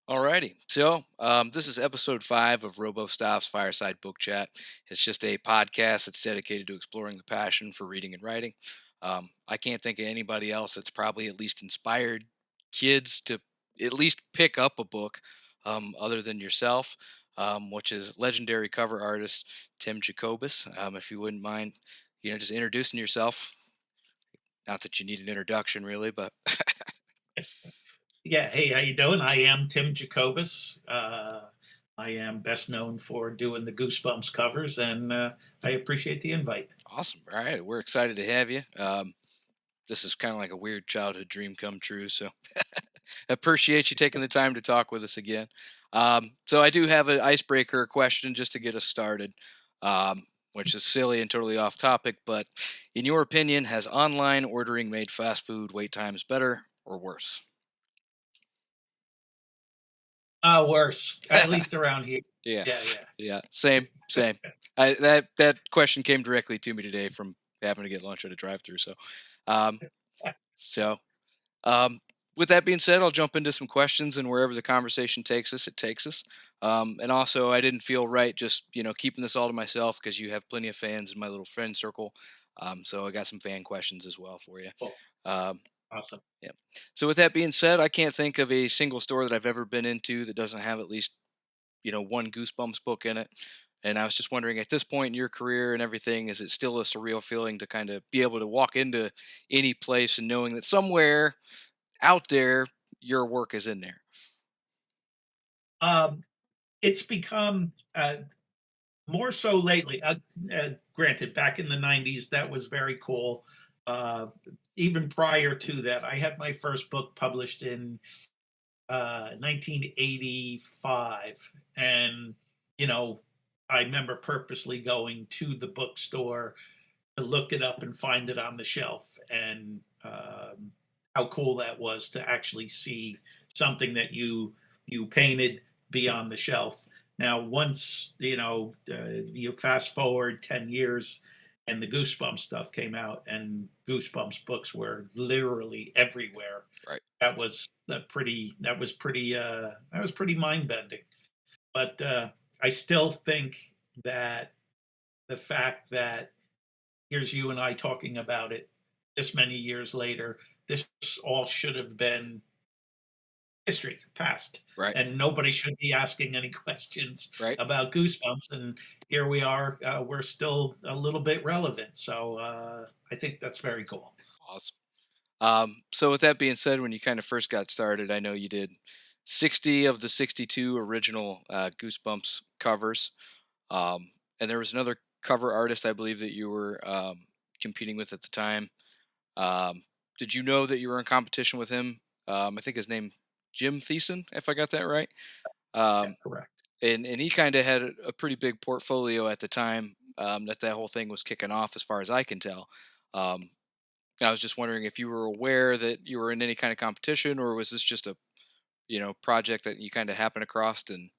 Alrighty. This is episode 5 of Robostoph's Fireside Book Chat. It's just a podcast that's dedicated to exploring the passion for reading and writing. I can't think of anybody else that's probably at least inspired kids to at least pick up a book other than yourself, which is legendary cover artist Tim Jacobus. If you wouldn't mind, just introducing yourself. Not that you need an introduction, really, but Yeah, hey, how you doing? I am Tim Jacobus. I am best known for doing the Goosebumps covers, and I appreciate the invite. awesome. All right, we're excited to have you. This is kind of like a weird childhood dream come true. So appreciate you taking the time to talk with us again. So I do have an icebreaker question just to get us started, which is silly and totally off topic. But in your opinion, has online ordering made fast food wait times better or worse? Worse, at least around here. Yeah, Yeah, yeah. yeah, same. That question came directly to me today from having to get lunch at a drive-through. Um, so Um, with that being said, I'll jump into some questions, and wherever the conversation takes us, it takes us. And also, I didn't feel right just keeping this all to myself because you have plenty of fans in my little friend circle. So I got some fan questions as well for you. Cool. Um, Awesome. yeah. So with that being said, I can't think of a single store that I've ever been into that doesn't have at least one Goosebumps book in it. And I was just wondering, at this point in your career and everything, is it still a surreal feeling to kind of be able to walk into any place and knowing that somewhere out there, your work is in there. Um, it's become more so lately. Granted, back in the '90s, that was very cool. Uh, Even prior to that, I had my first book published in 1985, and you know, I remember purposely going to the bookstore to look it up and find it on the shelf, and how cool that was to actually see something that you painted be on the shelf. Now, once you fast forward 10 years, and the Goosebumps stuff came out, and Goosebumps books were literally everywhere. Right. That was pretty mind bending. But I still think that the fact that here's you and I talking about it this many years later, this all should have been history, past, Right. and nobody should be asking any questions Right. about Goosebumps. And here we are, we're still a little bit relevant. So I think that's very cool. Awesome. So with that being said, when you kind of first got started, I know you did 60 of the 62 original Goosebumps covers. And there was another cover artist, I believe, that you were competing with at the time. Um, did you know that you were in competition with him? I think his name Jim Thiessen, if I got that right. Yeah, Um, correct. and he kind of had a pretty big portfolio at the time that whole thing was kicking off, as far as I can tell. Um, I was just wondering if you were aware that you were in any kind of competition, or was this just a project that you kind of happened across? And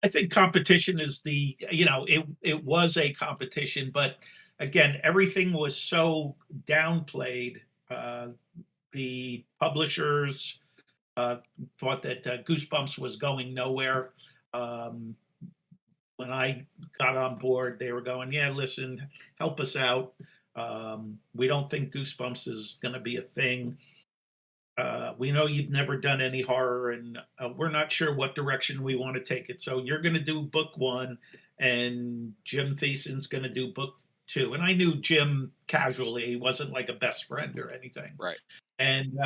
I think competition is it was a competition, but again, everything was so downplayed. The publishers uh, thought that Goosebumps was going nowhere. Um, when I got on board, they were going, "Yeah, listen, help us out. We don't think Goosebumps is going to be a thing. We know you've never done any horror, and we're not sure what direction we want to take it. So you're going to do book one, and Jim Thiessen's going to do book two." And I knew Jim casually; he wasn't like a best friend or anything. right, And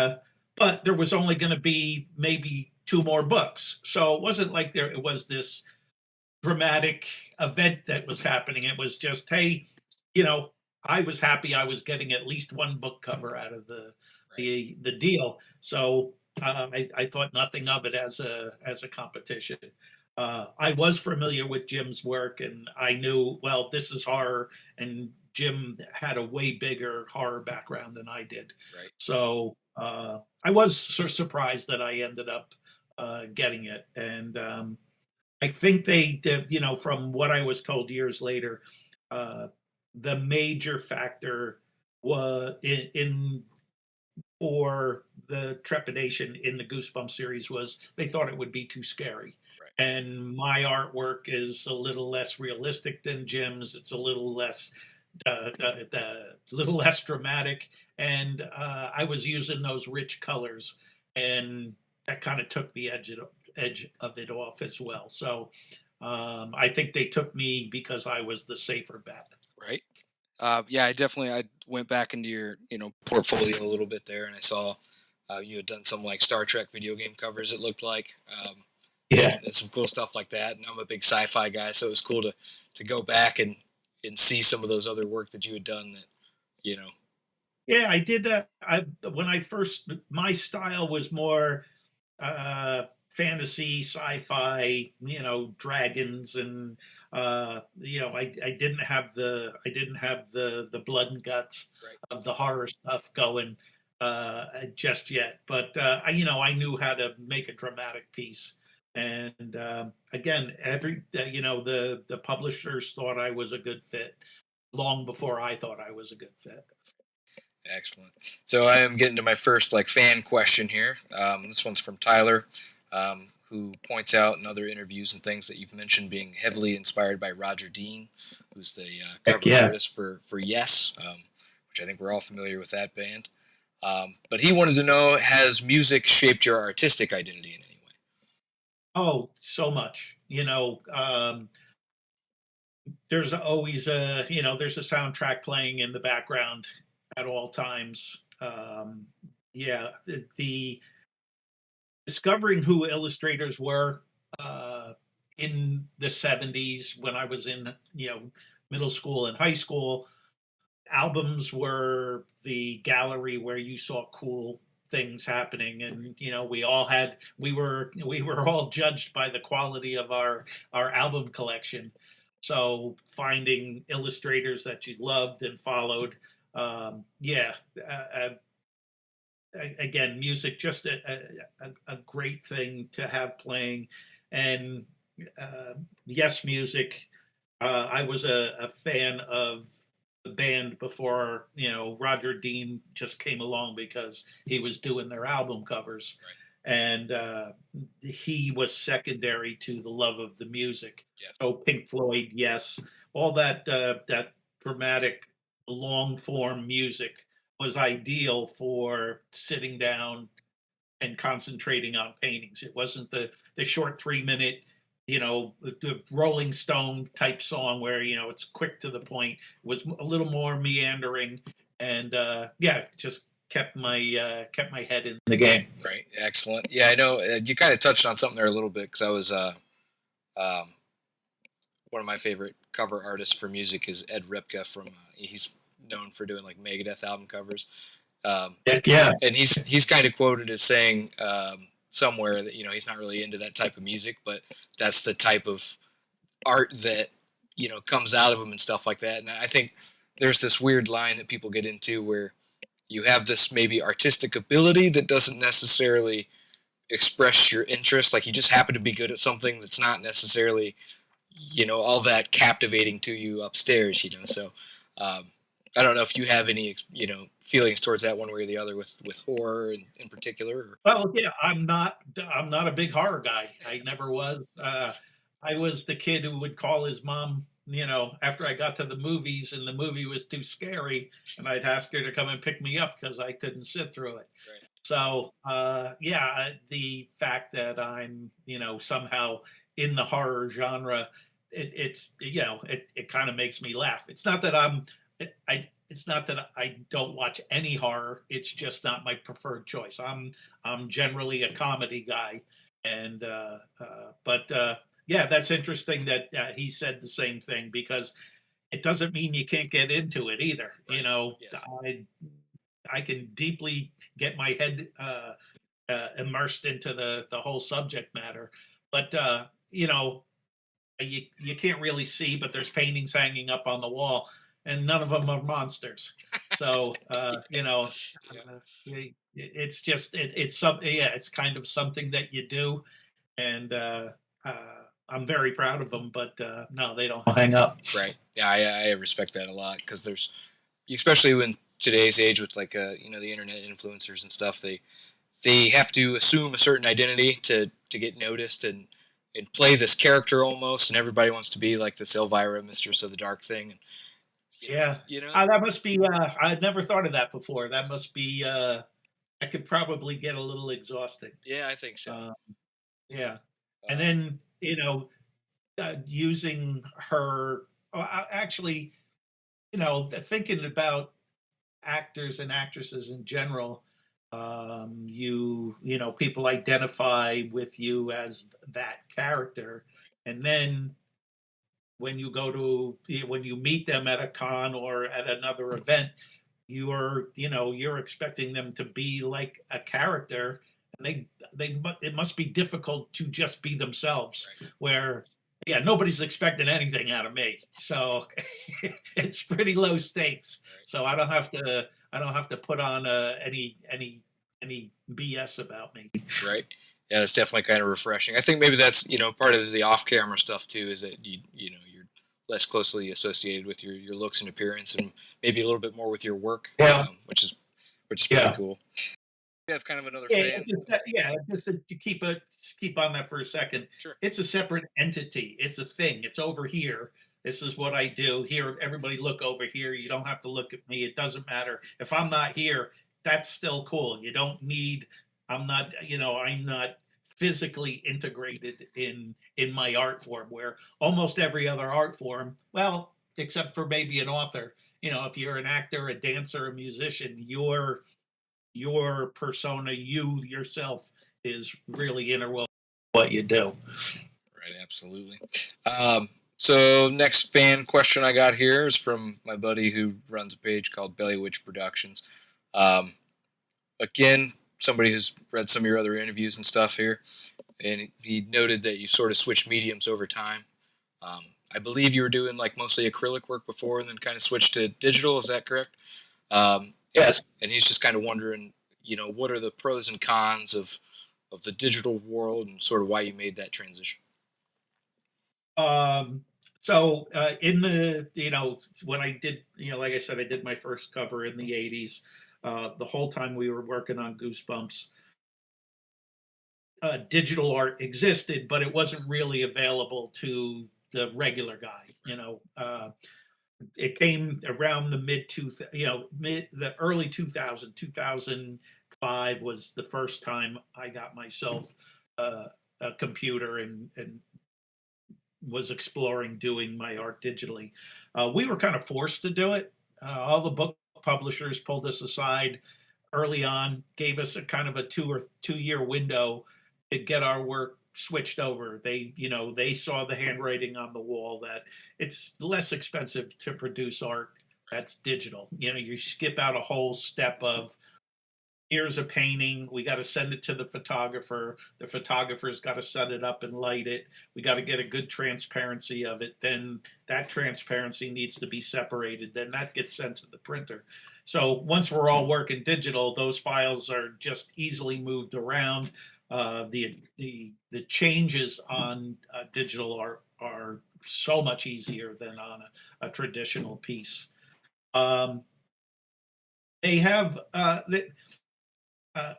but there was only going to be maybe two more books, so it wasn't like there it was this dramatic event that was happening. It was just, hey, you know, I was happy I was getting at least one book cover out of the right, the deal. So I thought nothing of it as a competition. I was familiar with Jim's work, and I knew, well, this is horror, and Jim had a way bigger horror background than I did. right. So I was surprised that I ended up getting it, and I think they did, from what I was told years later, uh, the major factor was in for the trepidation in the Goosebumps series was they thought it would be too scary. Right. And my artwork is a little less realistic than Jim's. It's a little less dramatic, and I was using those rich colors, and that kind of took the edge of it off as well. So I think they took me because I was the safer bet. Right. Yeah, I went back into your portfolio a little bit there, and I saw you had done some like Star Trek video game covers. It looked like, Yeah. and some cool stuff like that. And I'm a big sci-fi guy, so it was cool to go back and see some of those other work that you had done. That you know, Yeah, I did. I when I first, my style was more fantasy, sci-fi, dragons, and I didn't have the blood and guts right, of the horror stuff going just yet. But I knew how to make a dramatic piece. And again, the publishers thought I was a good fit long before I thought I was a good fit. excellent. So I am getting to my first like fan question here. This one's from Tyler. Who points out in other interviews and things that you've mentioned being heavily inspired by Roger Dean, who's the Heck cover yeah. artist for Yes, which I think we're all familiar with that band. But he wanted to know, has music shaped your artistic identity in any way? Oh, so much. There's always there's a soundtrack playing in the background at all times. Yeah, the discovering who illustrators were in the 70s when I was in, middle school and high school. Albums were the gallery where you saw cool things happening, and we were all judged by the quality of our album collection. So finding illustrators that you loved and followed, yeah, again, music just a great thing to have playing. And yes, music. I was a fan of the band before Roger Dean just came along because he was doing their album covers, Right. and he was secondary to the love of the music. Yes. So Pink Floyd, yes, all that dramatic, long form music was ideal for sitting down and concentrating on paintings. It wasn't the short 3 minute, the Rolling Stone type song where it's quick to the point. It was a little more meandering, and yeah, just kept my head in the game. Right. Excellent. Yeah, I know you kind of touched on something there a little bit because I was um, one of my favorite cover artists for music is Ed Repka from he's known for doing like Megadeth album covers. Heck yeah. And he's kind of quoted as saying somewhere that he's not really into that type of music, but that's the type of art that comes out of him and stuff like that. And I think there's this weird line that people get into where you have this maybe artistic ability that doesn't necessarily express your interest, like you just happen to be good at something that's not necessarily all that captivating to you upstairs. So I don't know if you have any feelings towards that one way or the other with horror in particular. Or... Well, yeah, I'm not a big horror guy. I never was. I was the kid who would call his mom, after I got to the movies and the movie was too scary, and I'd ask her to come and pick me up because I couldn't sit through it. Right. So, yeah, the fact that I'm, somehow in the horror genre, it kind of makes me laugh. It's not that I don't watch any horror. It's just not my preferred choice. I'm generally a comedy guy, and but yeah, that's interesting that he said the same thing because it doesn't mean you can't get into it either. Right. Yes. I can deeply get my head immersed into the whole subject matter, but you can't really see, but there's paintings hanging up on the wall, and none of them are monsters. So Yeah. it's just it's something. Yeah, it's kind of something that you do, and I'm very proud of them. But no, they don't hang up. Right. Yeah, I respect that a lot because there's, especially when today's age with like the internet influencers and stuff, they have to assume a certain identity to get noticed and play this character almost, and everybody wants to be like this Elvira, Mistress of the Dark thing. And, Yeah. you know, That must be, I'd never thought of that before. That must be, that could probably get a little exhausting. yeah, I think so. Uh, yeah. And Uh, then, using her, actually, thinking about actors and actresses in general, people identify with you as that character. And then when you meet them at a con or at another event, you're expecting them to be like a character, and it must be difficult to just be themselves, right, where yeah, nobody's expecting anything out of me, so it's pretty low stakes. right, So I don't have to put on any BS about me. right. Yeah, that's definitely kind of refreshing. I think maybe that's part of the off-camera stuff too, is that you're less closely associated with your looks and appearance, and maybe a little bit more with your work, Yeah, which is pretty yeah. cool. We have kind of another Yeah, fan. just to keep on that for a second. Sure. It's a separate entity. It's a thing. It's over here. This is what I do. Here, everybody look over here. You don't have to look at me. It doesn't matter. If I'm not here, that's still cool. You don't need I'm not physically integrated in my art form, where almost every other art form, well, except for maybe an author, if you're an actor, a dancer, a musician, your persona, you yourself, is really integral to what you do. Right, absolutely. So next fan question I got here is from my buddy who runs a page called Belly Witch Productions. Um, Again, somebody who's read some of your other interviews and stuff here, and he noted that you sort of switched mediums over time. Um, I believe you were doing like mostly acrylic work before, and then kind of switched to digital. Is that correct? Um, and, Yes. and he's just kind of wondering, what are the pros and cons of the digital world, and sort of why you made that transition. Um, so in the when I did, like I said, I did my first cover in the '80s. The whole time we were working on Goosebumps, digital art existed, but it wasn't really available to the regular guy. It came around the mid the early 2005 was the first time I got myself a computer and was exploring doing my art digitally. We were kind of forced to do it. All the book publishers pulled us aside early on, gave us a kind of a 2 year window to get our work switched over. They saw the handwriting on the wall that it's less expensive to produce art that's digital. You skip out a whole step of, here's a painting, we got to send it to the photographer, the photographer's got to set it up and light it, we got to get a good transparency of it, then that transparency needs to be separated, then that gets sent to the printer. So once we're all working digital, those files are just easily moved around. The changes on digital are so much easier than on a traditional piece. um, they have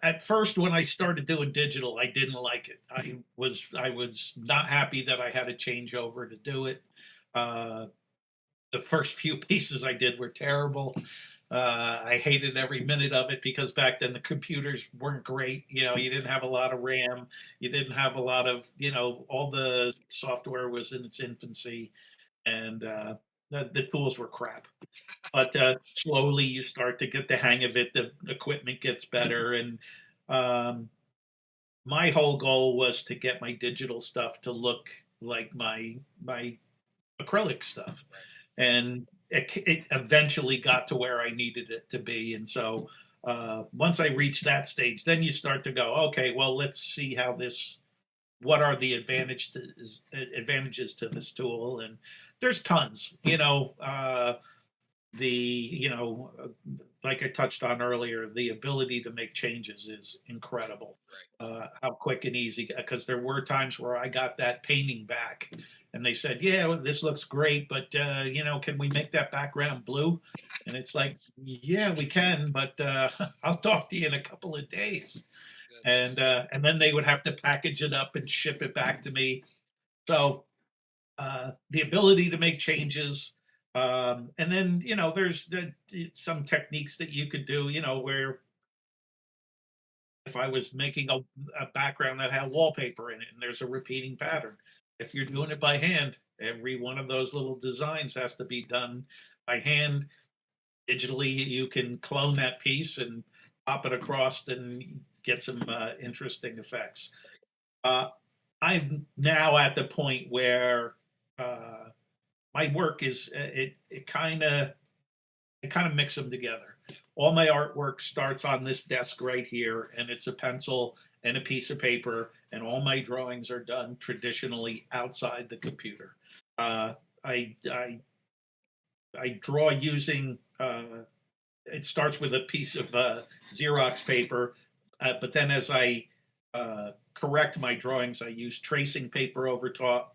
At first, when I started doing digital, I didn't like it. I was not happy that I had to change over to do it. Uh, the first few pieces I did were terrible. I hated every minute of it because back then the computers weren't great. You didn't have a lot of RAM. You didn't have a lot of, all the software was in its infancy, and the tools were crap. But slowly you start to get the hang of it. The equipment gets better, and um, my whole goal was to get my digital stuff to look like my acrylic stuff, and it eventually got to where I needed it to be. And so once I reached that stage, then you start to go, okay, well, let's see how this. What are the advantages to this tool? And there's tons. The like I touched on earlier, the ability to make changes is incredible. Right. How quick and easy, because there were times where I got that painting back and they said, "Yeah, well, this looks great, but can we make that background blue?" And it's like, "Yeah, we can, but I'll talk to you in a couple of days." That's And insane. then they would have to package it up and ship it back to me. So the ability to make changes, and then there's some techniques that you could do, where if I was making a background that had wallpaper in it and there's a repeating pattern, if you're doing it by hand, every one of those little designs has to be done by hand. Digitally, you can clone that piece and pop it across and get some interesting effects. Uh, I'm now at the point where uh, my work is it kind of mix them together. All my artwork starts on this desk right here, and it's a pencil and a piece of paper, and all my drawings are done traditionally outside the computer. Uh, I draw using. It starts with a piece of Xerox paper, but then as I correct my drawings, I use tracing paper over top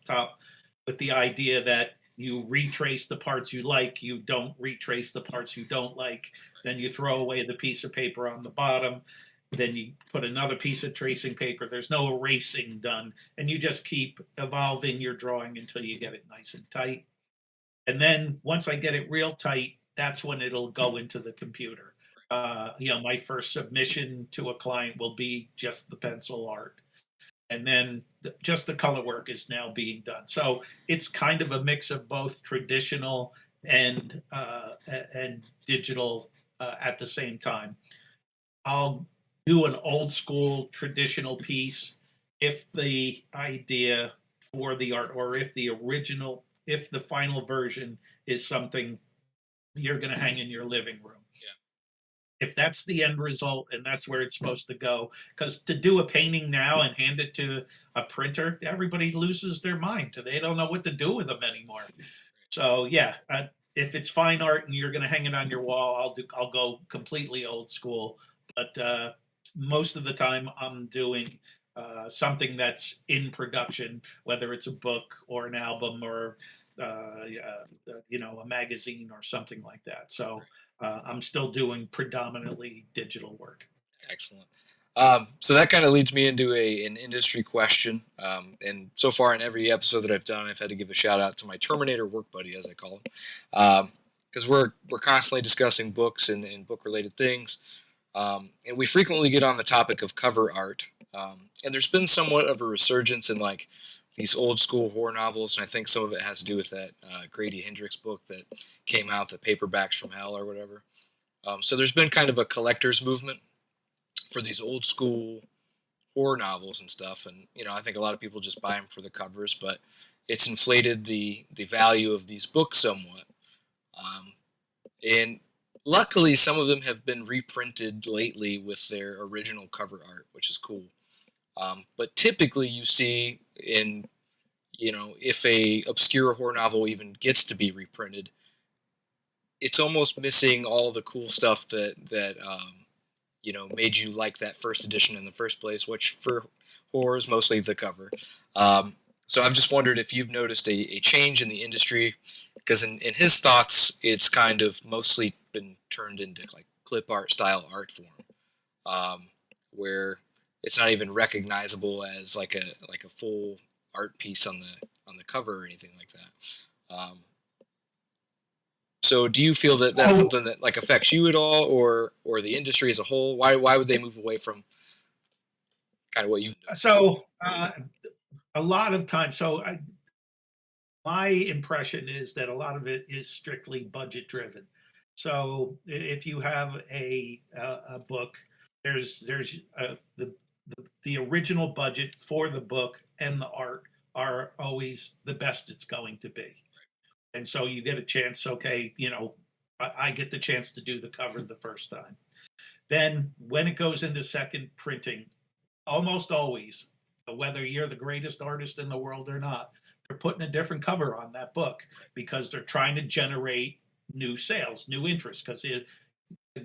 with the idea that you retrace the parts you like, you don't retrace the parts you don't like. Then you throw away the piece of paper on the bottom. Then you put another piece of tracing paper. There's no erasing done. And you just keep evolving your drawing until you get it nice and tight. And then once I get it real tight, that's when it'll go into the computer. My first submission to a client will be just the pencil art, and then just the color work is now being done. So it's kind of a mix of both traditional and digital at the same time. I'll do an old school traditional piece if the idea for the art, or if the final version is something you're going to hang in your living room. Yeah. If that's the end result and that's where it's supposed to go, because to do a painting now and hand it to a printer, everybody loses their mind. They don't know what to do with them anymore. So yeah, if it's fine art and you're going to hang it on your wall, I'll go completely old school. But most of the time, I'm doing something that's in production, whether it's a book or an album or a magazine or something like that. So I'm still doing predominantly digital work. Excellent. So that kind of leads me into an industry question. And so far in every episode that I've done, I've had to give a shout out to my Terminator work buddy, as I call him, because we're constantly discussing books and book related things, and we frequently get on the topic of cover art. And there's been somewhat of a resurgence in like these old school horror novels, and I think some of it has to do with that Grady Hendrix book that came out, the Paperbacks from Hell or whatever. So there's been kind of a collector's movement for these old school horror novels and stuff, and I think a lot of people just buy them for the covers, but it's inflated the value of these books somewhat. And luckily, some of them have been reprinted lately with their original cover art, which is cool. But typically, you see in if a obscure horror novel even gets to be reprinted, it's almost missing all the cool stuff that made you like that first edition in the first place, which for horror is mostly the cover. So I've just wondered if you've noticed a change in the industry, because in his thoughts, it's kind of mostly been turned into like clip art style art form, where it's not even recognizable as like a full art piece on the cover or anything like that. So do you feel that that's Oh, something that like affects you at all, or the industry as a whole? Why would they move away from kind of what you've noticed? so a lot of times, my impression is that a lot of it is strictly budget driven. So if you have a book, there's the original budget for the book and the art are always the best it's going to be. And so you get a chance. Okay, I get the chance to do the cover the first time. Then when it goes into second printing, almost always, whether you're the greatest artist in the world or not, they're putting a different cover on that book because they're trying to generate new sales, new interest. Because the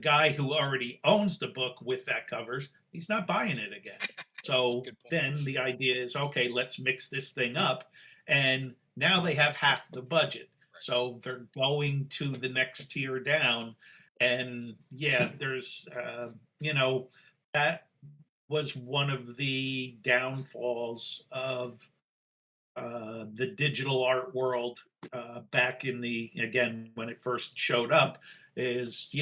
guy who already owns the book with that covers, he's not buying it again. That's a So good point. then the idea is, okay, let's mix this thing up. and now they have half the budget. Right. So they're going to the next tier down. And yeah, there's, that was one of the downfalls of the digital art world back in the, again, when it first showed up. Is,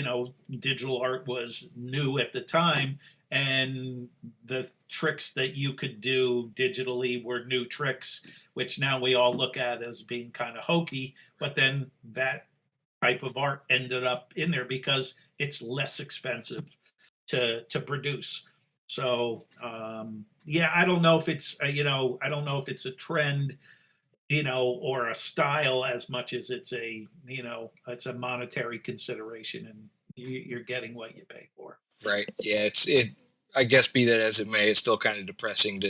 digital art was new at the time, and the tricks that you could do digitally were new tricks, which now we all look at as being kind of hokey. But then that type of art ended up in there because it's less expensive to produce. So yeah, I don't know if it's I don't know if it's a trend, or a style, as much as it's it's a monetary consideration, and you're getting what you pay for. Right. Yeah. It. I guess be that as it may, it's still kind of depressing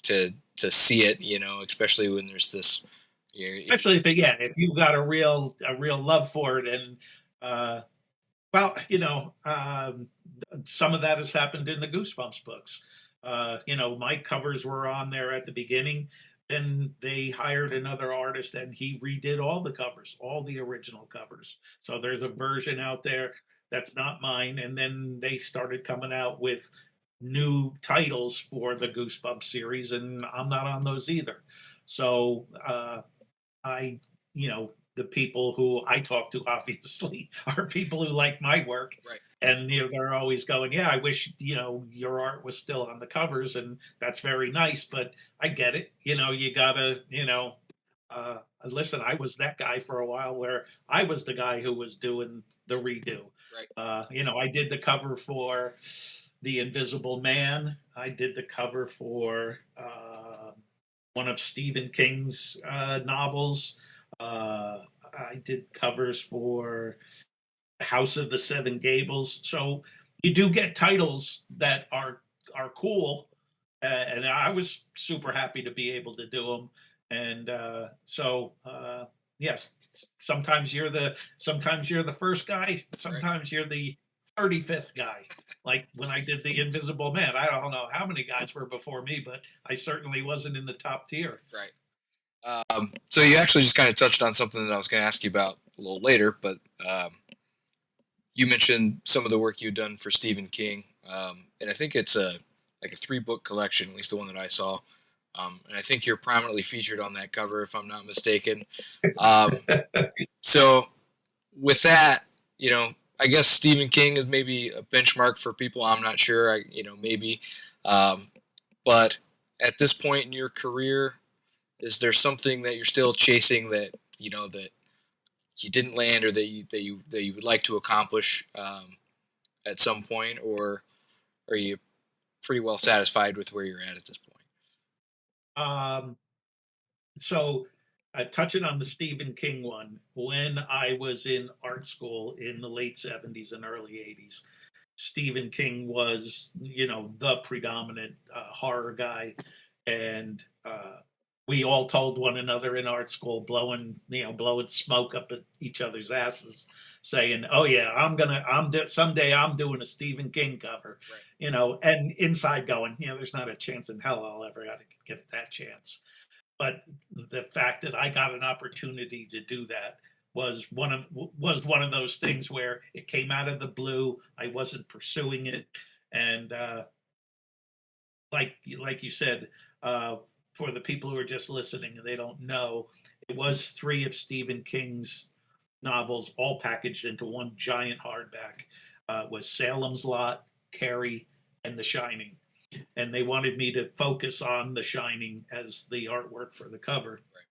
to see it. Especially when there's this. Especially if yeah, if you've got a real love for it, and uh, well, some of that has happened in the Goosebumps books. My covers were on there at the beginning. Then they hired another artist, and he redid all the covers, all the original covers. So there's a version out there that's not mine. And then they started coming out with new titles for the Goosebumps series, and I'm not on those either. So I, the people who I talk to obviously are people who like my work. Right. And they're always going, yeah, I wish your art was still on the covers, and that's very nice. But I get it. You gotta listen. I was that guy for a while, where I was the guy who was doing the redo. Right. I did the cover for The Invisible Man. I did the cover for one of Stephen King's novels. I did covers for House of the Seven Gables. So you do get titles that are cool, and I was super happy to be able to do them. And yes, sometimes you're the first guy, Right. sometimes you're the 35th guy. Like when I did The Invisible Man, I don't know how many guys were before me, but I certainly wasn't in the top tier. Right. So you actually just kind of touched on something that I was going to ask you about a little later, but you mentioned some of the work you've done for Stephen King, and I think it's like a 3-book collection, at least the one that I saw. And I think you're prominently featured on that cover, if I'm not mistaken. Um, so with that, I guess Stephen King is maybe a benchmark for people. I'm not sure. Maybe, um, but at this point in your career, is there something that you're still chasing that that you didn't land, or that you would like to accomplish at some point, or are you pretty well satisfied with where you're at this point? Um, so touching on the Stephen King one, when I was in art school in the late 70s and early 80s, Stephen King was, the predominant horror guy. And we all told one another in art school, blowing smoke up at each other's asses, saying, "Oh yeah, someday I'm doing a Stephen King cover," Right. and inside going, there's not a chance in hell I'll ever get that chance. But the fact that I got an opportunity to do that was one of those things where it came out of the blue. I wasn't pursuing it, and like you said, for the people who are just listening and they don't know, it was 3 of Stephen King's novels all packaged into one giant hardback. Was Salem's Lot, Carrie, and The Shining, and they wanted me to focus on The Shining as the artwork for the cover. Right.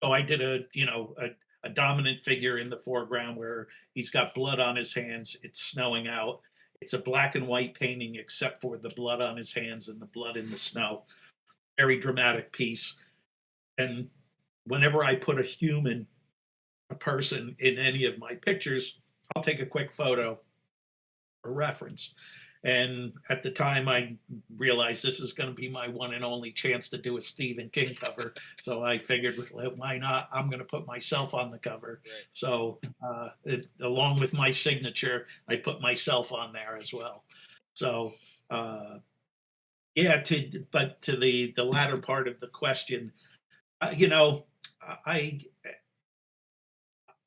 So I did a dominant figure in the foreground where he's got blood on his hands. It's snowing out. It's a black and white painting, except for the blood on his hands and the blood in the snow. Very dramatic piece. And whenever I put a person in any of my pictures, I'll take a quick photo or reference. And at the time, I realized this is going to be my one and only chance to do a Stephen King cover. So I figured, well, why not? I'm going to put myself on the cover. Right. So, along with my signature, I put myself on there as well. So, yeah. But to the latter part of the question, You know, I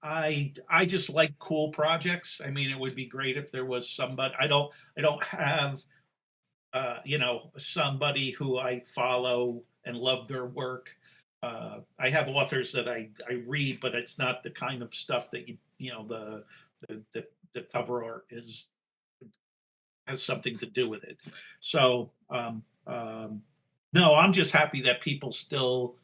I just like cool projects. I mean, it would be great if there was somebody. I don't have somebody who I follow and love their work. I have authors that I read, but it's not the kind of stuff that the cover art is has something to do with it. So no, I'm just happy that people still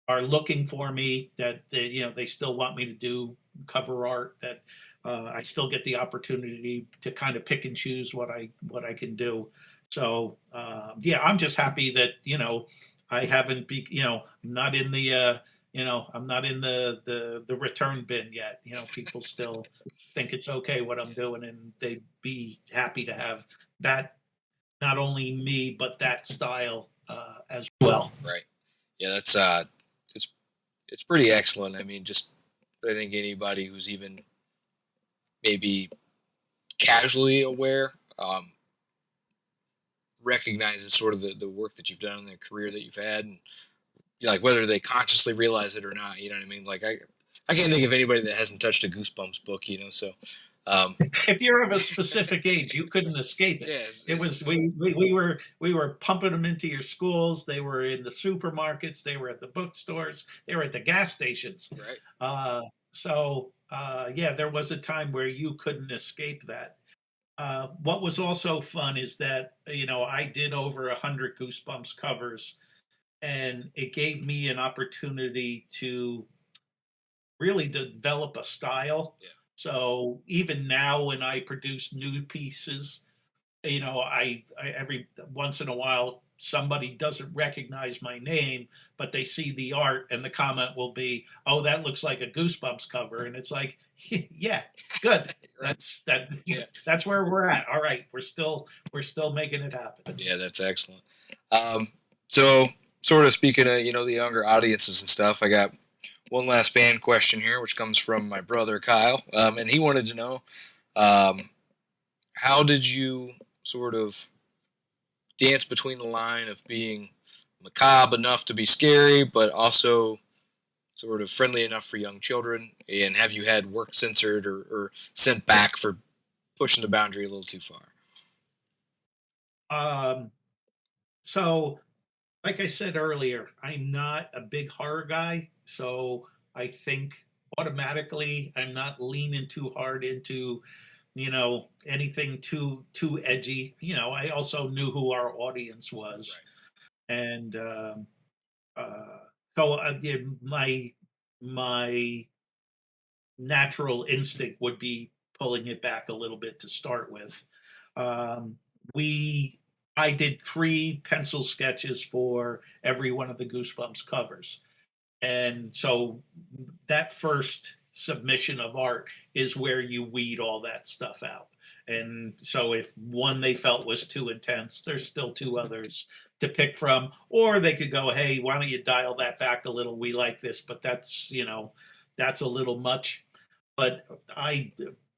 are looking for me, that they still want me to do cover art, that I still get the opportunity to kind of pick and choose what I can do. So yeah, I'm just happy that I haven't be I'm not in the I'm not in the return bin yet. People still think it's okay what I'm doing, and they'd be happy to have that, not only me but that style as well. Right. Yeah, it's it's pretty excellent. I mean, just I think anybody who's even maybe casually aware recognizes sort of the work that you've done in the career that you've had, and like whether they consciously realize it or not. You know what I mean? Like I can't think of anybody that hasn't touched a Goosebumps book. So um, If you're of a specific age, you couldn't escape it. yeah, It was we were pumping them into your schools. They were in the supermarkets. They were at the bookstores. They were at the gas stations. right. Yeah, there was a time where you couldn't escape that. What was also fun is that I did over 100 Goosebumps covers, and it gave me an opportunity to really develop a style. Yeah, So even now, when I produce new pieces, I every once in a while somebody doesn't recognize my name, but they see the art, and the comment will be, "Oh, that looks like a Goosebumps cover," and it's like, yeah, good. right. That Yeah, that's where we're at. All right, we're still making it happen. yeah, that's excellent. So sort of speaking of the younger audiences and stuff, I got one last fan question here, which comes from my brother Kyle, and he wanted to know um, how did you sort of dance between the line of being macabre enough to be scary, but also sort of friendly enough for young children? And have you had work censored or sent back for pushing the boundary a little too far? Um, so like I said earlier, I'm not a big horror guy, so I think automatically I'm not leaning too hard into, anything too edgy. I also knew who our audience was, Right. and uh, so yeah, my natural instinct would be pulling it back a little bit to start with. Um, we I did 3 pencil sketches for every one of the Goosebumps covers. And so that first submission of art is where you weed all that stuff out. And so if one they felt was too intense, there's still 2 others to pick from. Or they could go, hey, why don't you dial that back a little? We like this, but that's a little much. But I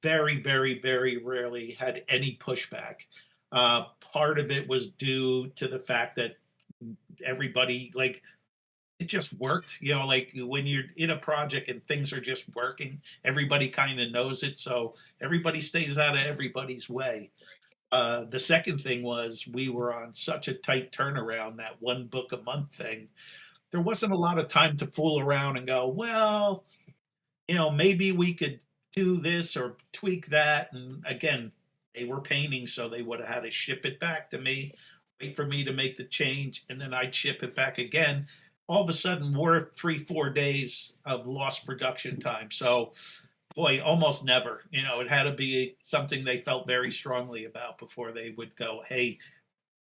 very, very, very rarely had any pushback. Part of it was due to the fact that everybody, like, it just worked. Like when you're in a project and things are just working, everybody kind of knows it. So everybody stays out of everybody's way. The second thing was we were on such a tight turnaround, that one book a month thing. There wasn't a lot of time to fool around and go, well, maybe we could do this or tweak that. And again, they were painting, so they would have had to ship it back to me, wait for me to make the change, and then I'd ship it back again. All of a sudden, we're 3, 4 days of lost production time. So, boy, almost never. It had to be something they felt very strongly about before they would go, hey,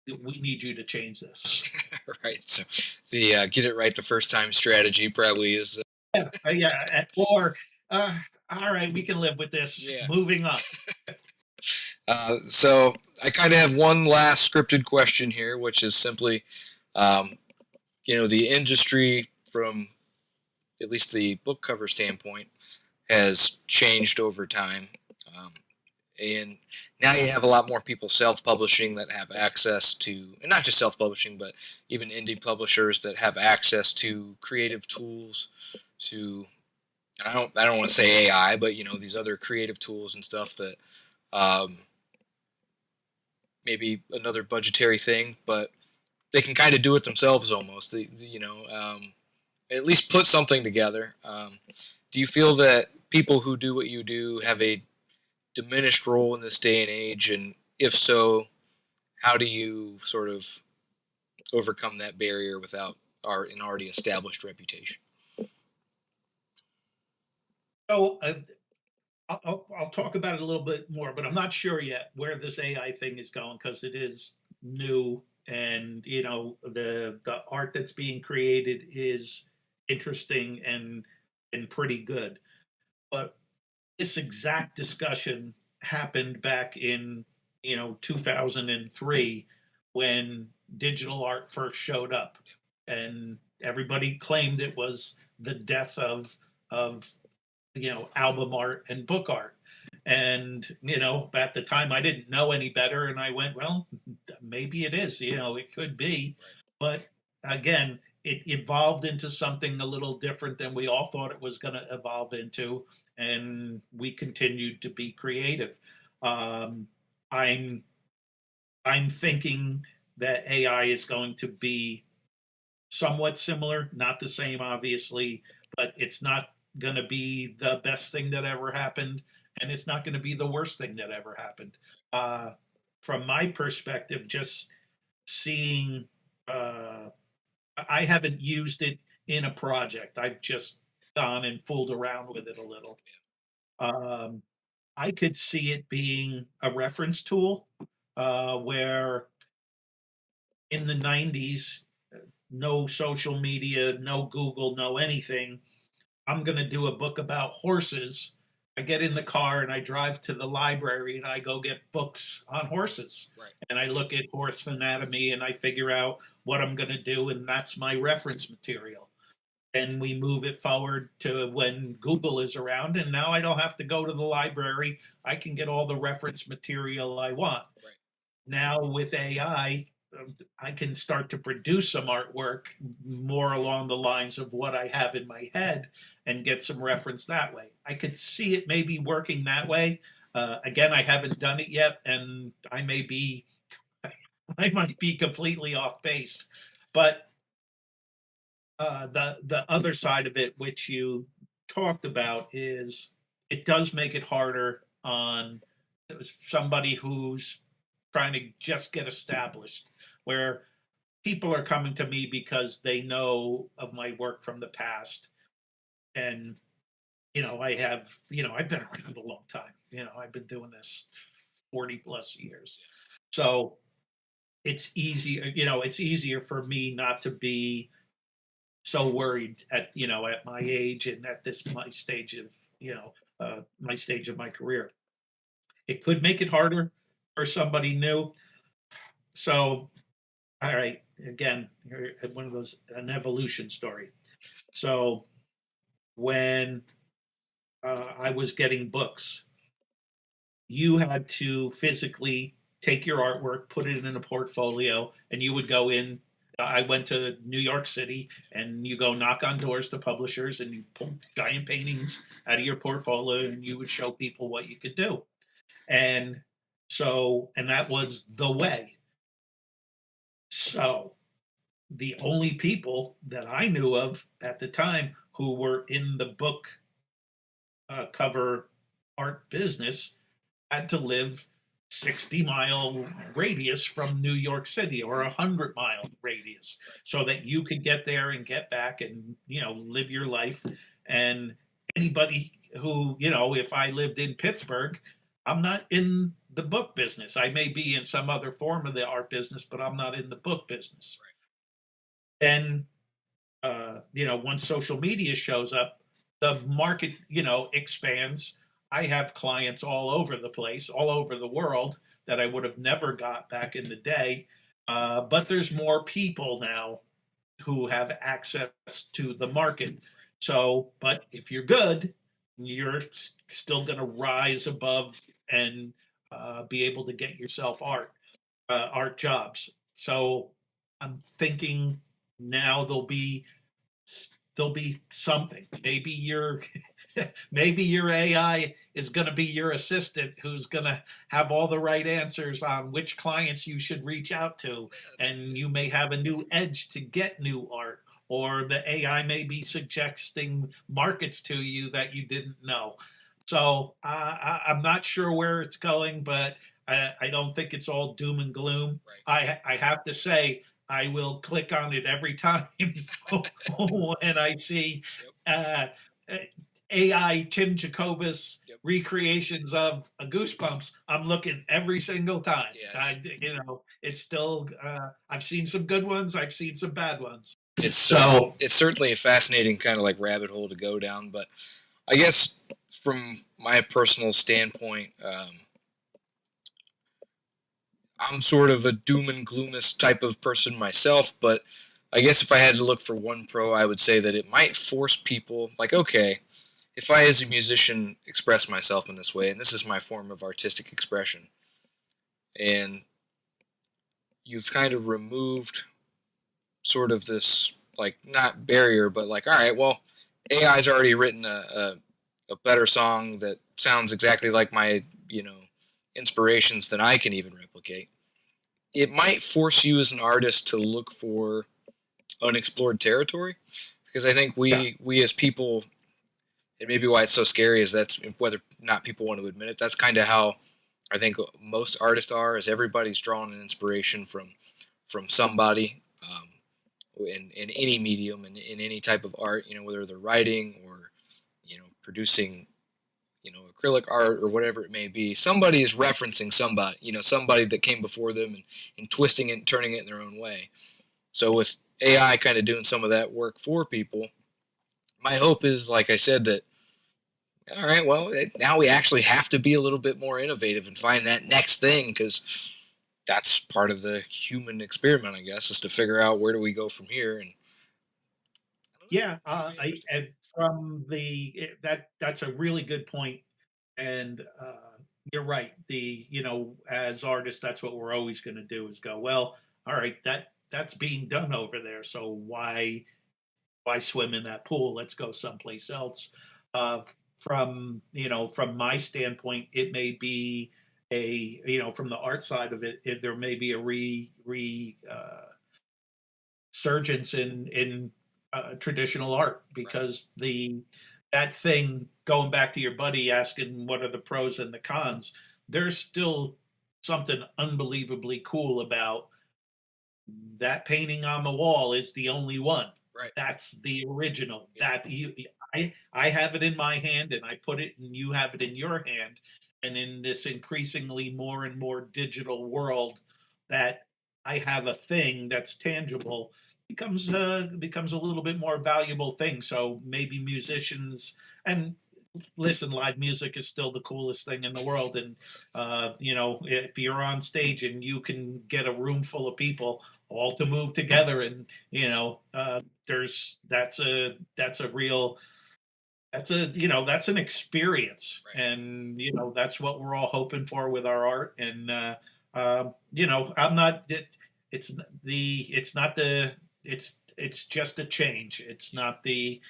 we need you to change this. Right. So the get it right the first time strategy probably is Yeah. Or, all right, we can live with this. yeah. Moving on. So I kind of have one last scripted question here, which is simply, um, the industry from at least the book cover standpoint has changed over time. Um, and now you have a lot more people self-publishing that have access to, and not just self-publishing, but even indie publishers that have access to creative tools. To I don't want to say AI, but these other creative tools and stuff that um, maybe another budgetary thing, but they can kind of do it themselves almost. At least put something together. Do you feel that people who do what you do have a diminished role in this day and age? And if so, how do you sort of overcome that barrier without an already established reputation? So I'll talk about it a little bit more, but I'm not sure yet where this AI thing is going because it is new, and the art that's being created is interesting and pretty good. But this exact discussion happened back in 2003 when digital art first showed up, and everybody claimed it was the death of album art and book art. And at the time I didn't know any better, and I went, well, maybe it is, it could be. But again, it evolved into something a little different than we all thought it was going to evolve into, and we continued to be creative. um, i'm I'm thinking that AI is going to be somewhat similar, not the same, obviously, but it's not going to be the best thing that ever happened, and it's not going to be the worst thing that ever happened. Uh, from my perspective, just seeing, uh, I haven't used it in a project. I've just gone and fooled around with it a little. Um, I could see it being a reference tool where in the 90s, no social media, no Google, no anything. I'm going to do a book about horses. I get in the car and I drive to the library and I go get books on horses. Right. And I look at horse anatomy and I figure out what I'm going to do, and that's my reference material. And we move it forward to when Google is around, and now I don't have to go to the library. I can get all the reference material I want. Right. Now with AI, I can start to produce some artwork more along the lines of what I have in my head and get some reference that way. I could see it maybe working that way. Again, I haven't done it yet, and I might be completely off base. But the other side of it, which you talked about, is it does make it harder on somebody who's trying to just get established, where people are coming to me because they know of my work from the past. And I've been around a long time. I've been doing this 40 plus years. So it's easier for me not to be so worried at my age and at this my stage of my stage of my career. It could make it harder for somebody new. So, all right, again, one of those, an evolution story. So when I was getting books, you had to physically take your artwork, put it in a portfolio, and you would go in. I went to New York City, and you go knock on doors to publishers, and you pull giant paintings out of your portfolio, and you would show people what you could do. And and that was the way. So the only people that I knew of at the time who were in the book cover art business had to live 60-mile radius from New York City, or 100-mile radius, so that you could get there and get back and live your life. And anybody who, if I lived in Pittsburgh, I'm not in the book business. I may be in some other form of the art business, but I'm not in the book business. And once social media shows up, the market, expands. I have clients all over the place, all over the world, that I would have never got back in the day. But there's more people now who have access to the market. So, but if you're good, you're still going to rise above and be able to get yourself art jobs. So I'm thinking now there'll be something. Maybe your maybe your AI is going to be your assistant who's going to have all the right answers on which clients you should reach out to, Yeah, that's and you may have a new edge to get new art, or the AI may be suggesting markets to you that you didn't know. So I'm not sure where it's going, but I don't think it's all doom and gloom. right. I have to say I will click on it every time when I see Yep. uh, AI Tim Jacobus Yep. recreations of a Goosebumps. I'm looking every single time. Yeah, it's It's still. I've seen some good ones. I've seen some bad ones. it's So it's certainly a fascinating kind of like rabbit hole to go down. But I guess from my personal standpoint, I'm sort of a doom and gloomist type of person myself. But I guess if I had to look for one pro, I would say that it might force people like, okay, if I as a musician express myself in this way, and this is my form of artistic expression, and you've kind of removed sort of this like not barrier, but like, all right, well, AI's already written a better song that sounds exactly like my inspirations than I can even replicate. It might force you as an artist to look for unexplored territory, because I think yeah, we as people, and maybe why it's so scary is that's whether or not people want to admit it. That's kind of how I think most artists are. Is everybody's drawing an inspiration from somebody, in any medium, in any type of art. Whether they're writing or producing acrylic art or whatever it may be. Somebody is referencing somebody. Somebody that came before them and twisting it and turning it in their own way. So with AI kind of doing some of that work for people, my hope is, like I said, that all right, well, now we actually have to be a little bit more innovative and find that next thing, because that's part of the human experiment, I guess, is to figure out where do we go from here. And I don't know, yeah. it's gonna be I interesting. and from that's a really good point, and you're right. As artists, that's what we're always going to do is go, well, all right, that's being done over there, so why swim in that pool? Let's go someplace else. Uh, from my standpoint, it may be from the art side of it, there may be a resurgence in traditional art, Right, because the that thing, going back to your buddy asking what are the pros and the cons, there's still something unbelievably cool about that painting on the wall is the only one. right. That's the original. Yeah, I have it in my hand, and I put it, and you have it in your hand. And in this increasingly more and more digital world, that I have a thing that's tangible becomes a little bit more valuable thing. So maybe musicians, and listen, live music is still the coolest thing in the world. And if you're on stage and you can get a room full of people all to move together, and there's that's a real that's an experience, right. and that's what we're all hoping for with our art. And I'm not it's it's not the it's just a change. It's not the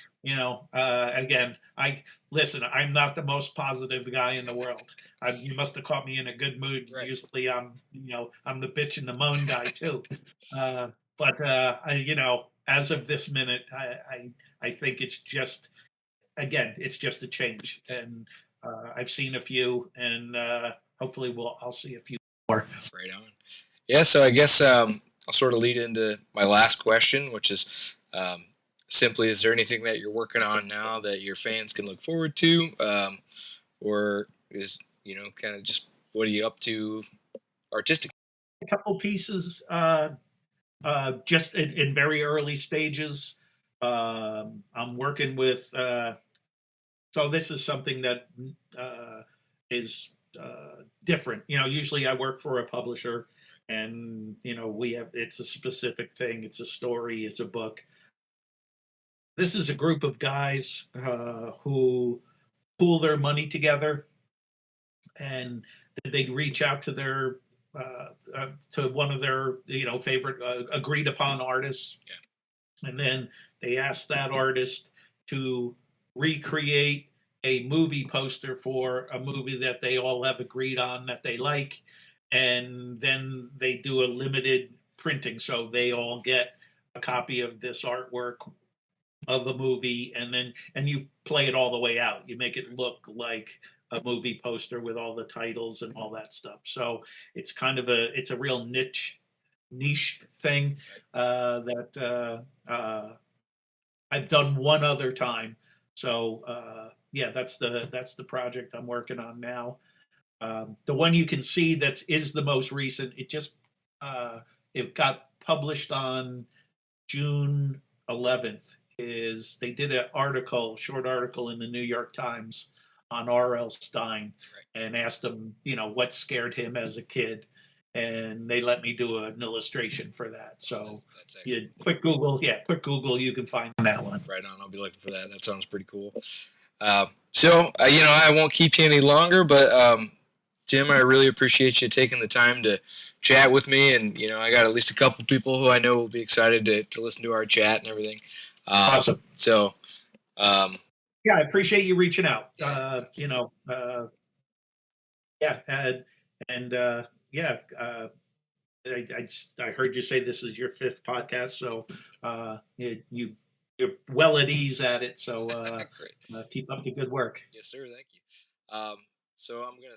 again, I listen, I'm not the most positive guy in the world. You must have caught me in a good mood. Right. Usually I'm the bitch and the moan guy too. But as of this minute, I think it's just, again, it's just a change. Yeah. And I've seen a few, and hopefully I'll see a few more. Right on. Yeah. So I guess I'll sort of lead into my last question, which is simply: is there anything that you're working on now that your fans can look forward to, or is kind of just what are you up to artistic? A couple pieces, just in very early stages. I'm working with. So this is something that is different. Usually I work for a publisher, and we have it's a specific thing. It's a story. It's a book. This is a group of guys who pool their money together, and did they reach out to their to one of their favorite agreed upon artists, Yeah. and then they asked that artist to recreate a movie poster for a movie that they all have agreed on that they like, and then they do a limited printing, so they all get a copy of this artwork of the movie, and you play it all the way out. You make it look like a movie poster with all the titles and all that stuff. So it's kind of it's a real niche thing that I've done one other time. So yeah, that's the project I'm working on now. The one you can see that is the most recent. It got published on June 11th. Is they did an short article in the New York Times on R.L. Stein, Right. and asked him, what scared him as a kid, and they let me do an illustration for that. So that's you excellent. quick Google, you can find that one. Right on. I'll be looking for that. That sounds pretty cool. I won't keep you any longer, but Tim, I really appreciate you taking the time to chat with me, and I got at least a couple people who I know will be excited to listen to our chat and everything. Awesome. So, um, yeah, I appreciate you reaching out. Yeah, Yeah, and yeah, I heard you say this is your fifth podcast, so you're well at ease at it. So great. keep up the good work. Yes, sir. Thank you. So I'm gonna